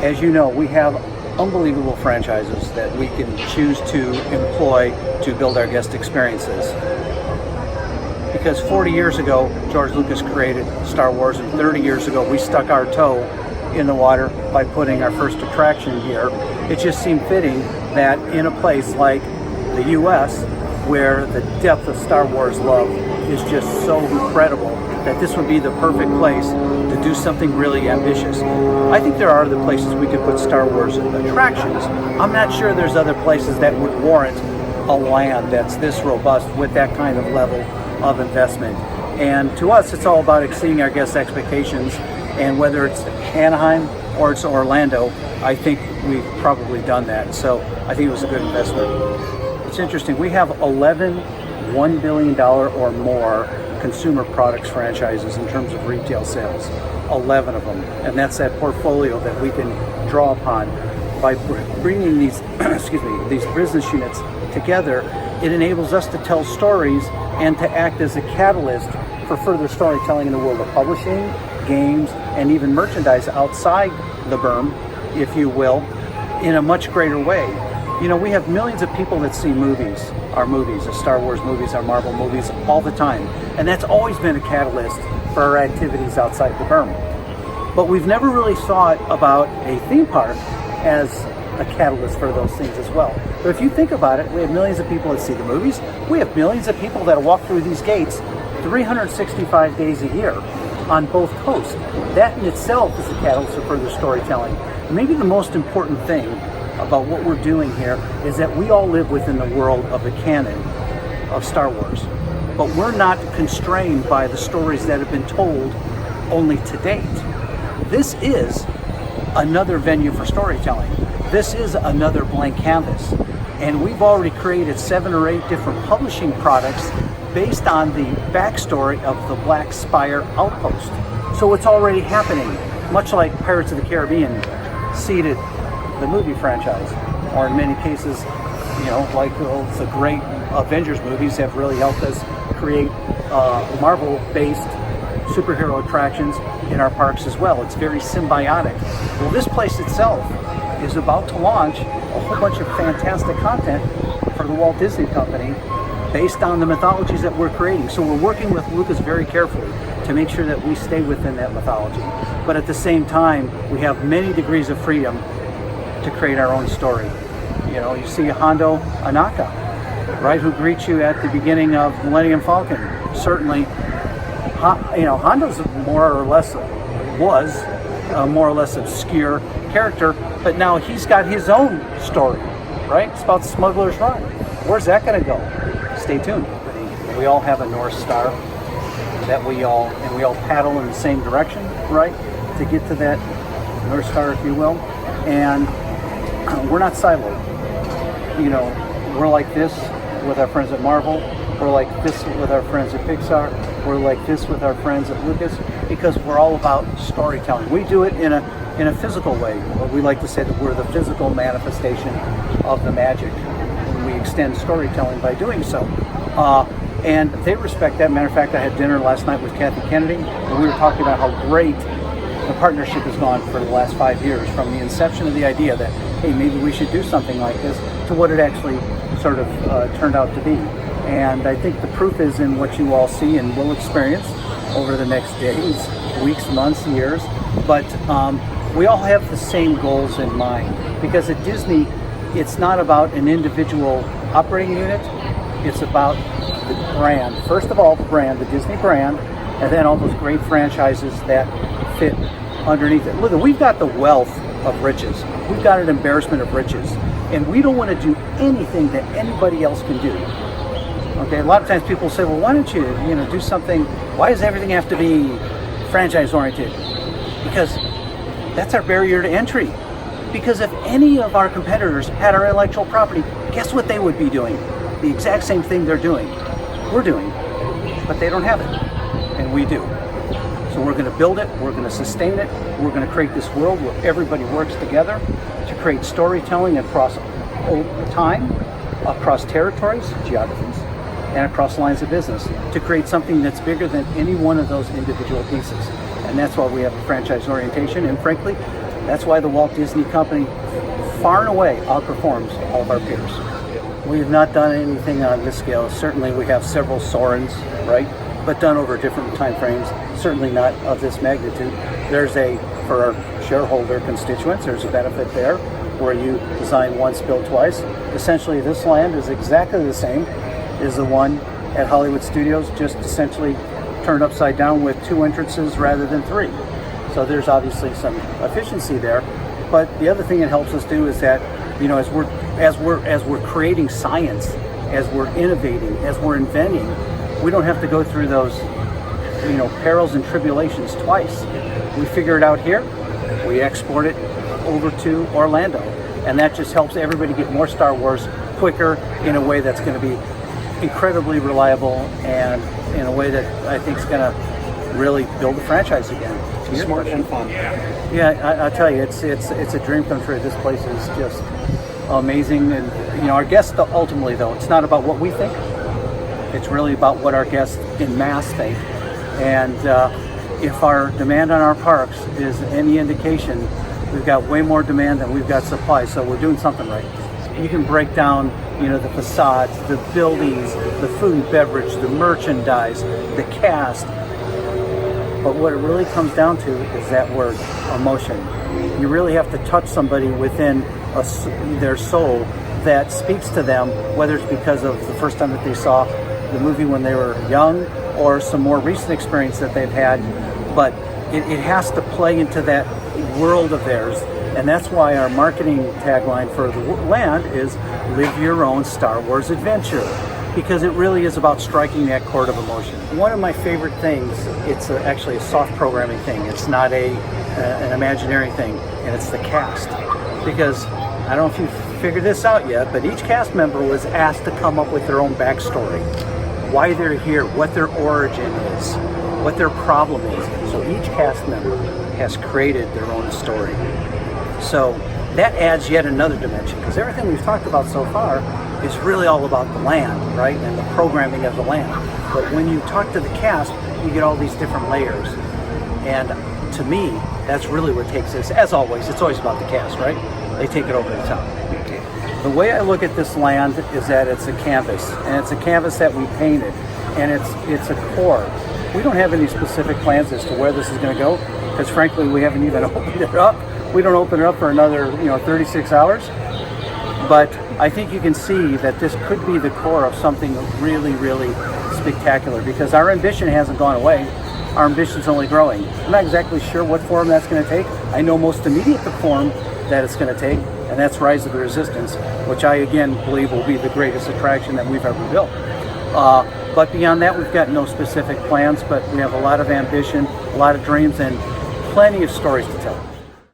as you know, we have unbelievable franchises that we can choose to employ to build our guest experiences. Because 40 years ago, George Lucas created Star Wars, and 30 years ago, we stuck our toe in the water by putting our first attraction here. It just seemed fitting that in a place like the US, where the depth of Star Wars love is just so incredible, that this would be the perfect place to do something really ambitious. I think there are other places we could put Star Wars attractions. I'm not sure there's other places that would warrant a land that's this robust with that kind of level of investment. And to us, it's all about exceeding our guests' expectations. And whether it's Anaheim or it's Orlando, I think we've probably done that. So I think it was a good investment. It's interesting. We have 11 $1 billion or more consumer products franchises in terms of retail sales. 11 of them. And that's that portfolio that we can draw upon. By bringing these, these business units together, it enables us to tell stories and to act as a catalyst for further storytelling in the world of publishing, games, and even merchandise outside the berm, if you will, in a much greater way. You know, we have millions of people that see movies, the Star Wars movies, our Marvel movies, all the time. And that's always been a catalyst for our activities outside the berm. But we've never really thought about a theme park as a catalyst for those things as well. But if you think about it, we have millions of people that see the movies. We have millions of people that walk through these gates 365 days a year on both coasts. That in itself is a catalyst for further storytelling. Maybe the most important thing about what we're doing here is that we all live within the world of the canon of Star Wars. But we're not constrained by the stories that have been told only to date. This is another venue for storytelling. This is another blank canvas. And we've already created 7 or 8 different publishing products based on the backstory of the Black Spire outpost. So it's already happening, much like Pirates of the Caribbean seeded the movie franchise, or in many cases, you know, like the great Avengers movies have really helped us create Marvel-based superhero attractions in our parks as well. It's very symbiotic. Well, this place itself is about to launch a whole bunch of fantastic content for the Walt Disney Company based on the mythologies that we're creating. So we're working with Lucas very carefully to make sure that we stay within that mythology. But at the same time, we have many degrees of freedom to create our own story. You know, you see Hondo Anaka, right, who greets you at the beginning of Millennium Falcon. Certainly, you know, Hondo's more or less a more or less obscure character, but now he's got his own story, right? It's about Smuggler's Run. Where's that going to go? Stay tuned. We all have a North Star that we all paddle in the same direction, right, to get to that North Star, if you will. And we're not siloed. You know, we're like this with our friends at Marvel. We're like this with our friends at Pixar. We're like this with our friends at Lucas, because we're all about storytelling. We do it in a physical way. We like to say that we're the physical manifestation of the magic. We extend storytelling by doing so. And they respect that. Matter of fact, I had dinner last night with Kathy Kennedy, and we were talking about how great the partnership has gone for the last 5 years, from the inception of the idea that, hey, maybe we should do something like this, to what it actually sort of turned out to be. And I think the proof is in what you all see and will experience over the next days, weeks, months, years. But we all have the same goals in mind, because at Disney, it's not about an individual operating unit. It's about the brand. First of all, the brand, the Disney brand, and then all those great franchises that fit underneath it. Look, we've got the wealth of riches. We've got an embarrassment of riches. And we don't want to do anything that anybody else can do. Okay, a lot of times people say, well, why don't you do something? Why does everything have to be franchise oriented? Because that's our barrier to entry. Because if any of our competitors had our intellectual property, guess what they would be doing? The exact same thing they're doing. We're doing. But they don't have it. And we do. So we're going to build it. We're going to sustain it. We're going to create this world where everybody works together to create storytelling across time, across territories, geographies, and across lines of business, to create something that's bigger than any one of those individual pieces. And that's why we have a franchise orientation. And frankly, That's why the Walt Disney Company far and away outperforms all of our peers. We have not done anything on this scale. Certainly we have several Sorens, right? But done over different time frames, certainly not of this magnitude. For our shareholder constituents, there's a benefit there where you design once, build twice. Essentially this land is exactly the same as the one at Hollywood Studios, just essentially turned upside down with 2 entrances rather than 3. So there's obviously some efficiency there. But the other thing it helps us do is that, you know, as we're creating science, as we're innovating, as we're inventing, we don't have to go through those, you know, perils and tribulations twice. We figure it out here, we export it over to Orlando, and that just helps everybody get more Star Wars quicker in a way that's going to be incredibly reliable and in a way that I think is going to really build the franchise again. Smart and fun. Yeah, I'll tell you, it's a dream come true. This place is just amazing, and you know, our guests ultimately, though, it's not about what we think. It's really about what our guests in mass think, and if our demand on our parks is any indication, we've got way more demand than we've got supply. So we're doing something right. You can break down, you know, the facades, the buildings, the food and beverage, the merchandise, the cast. But what it really comes down to is that word, emotion. You really have to touch somebody within their soul that speaks to them, whether it's because of the first time that they saw the movie when they were young or some more recent experience that they've had. But it has to play into that world of theirs. And that's why our marketing tagline for the land is live your own Star Wars adventure, because it really is about striking that chord of emotion. One of my favorite things, it's actually a soft programming thing. It's not an imaginary thing, and it's the cast. Because I don't know if you've figured this out yet, but each cast member was asked to come up with their own backstory, why they're here, what their origin is, what their problem is. So each cast member has created their own story. So that adds yet another dimension, because everything we've talked about so far is really all about the land, right, and the programming of the land. But when you talk to the cast, you get all these different layers. And to me, that's really what takes this. As always, it's always about the cast, right? They take it over the top. The way I look at this land is that it's a canvas, and it's a canvas that we painted, and it's a core. We don't have any specific plans as to where this is going to go, because frankly, we haven't even opened it up. We don't open it up for another, 36 hours. But I think you can see that this could be the core of something really, really spectacular, because our ambition hasn't gone away. Our ambition's only growing. I'm not exactly sure what form that's going to take. I know most immediate the form that it's going to take, and that's Rise of the Resistance, which I again believe will be the greatest attraction that we've ever built. But beyond that, we've got no specific plans, but we have a lot of ambition, a lot of dreams, and plenty of stories to tell.